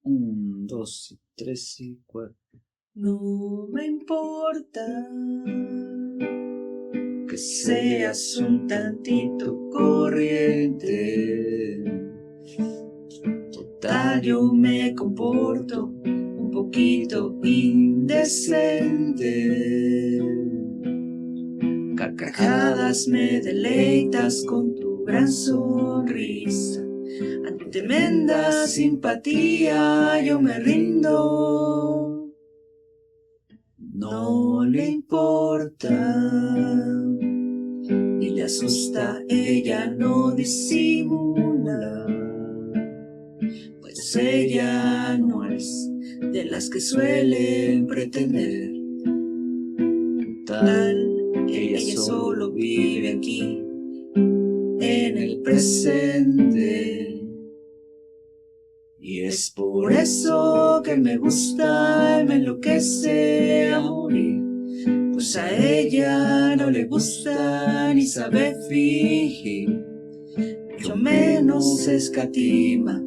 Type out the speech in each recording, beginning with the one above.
Un, dos, y tres y cuatro. No me importa que seas un tantito corriente. Total, yo me comporto un poquito indecente. Carcajadas me deleitas con tu gran sonrisa. Ante tremenda simpatía yo me rindo. No le importa y le asusta, ella no disimula, pues ella no es de las que suelen pretender. Tal, ella solo vive aquí, en el presente. Y es por eso que me gusta y me enloquece a morir, pues a ella no le gusta ni sabe fingir, mucho menos escatima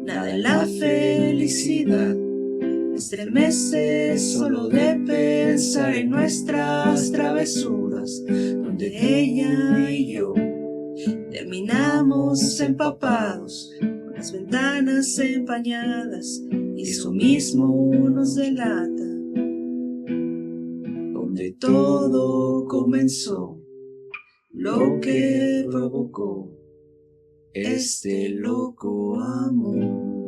nada en la felicidad. Me estremece solo de pensar en nuestras travesuras, donde ella y yo terminamos empapados, las ventanas empañadas, y eso mismo nos delata donde todo comenzó, lo que provocó este loco amor.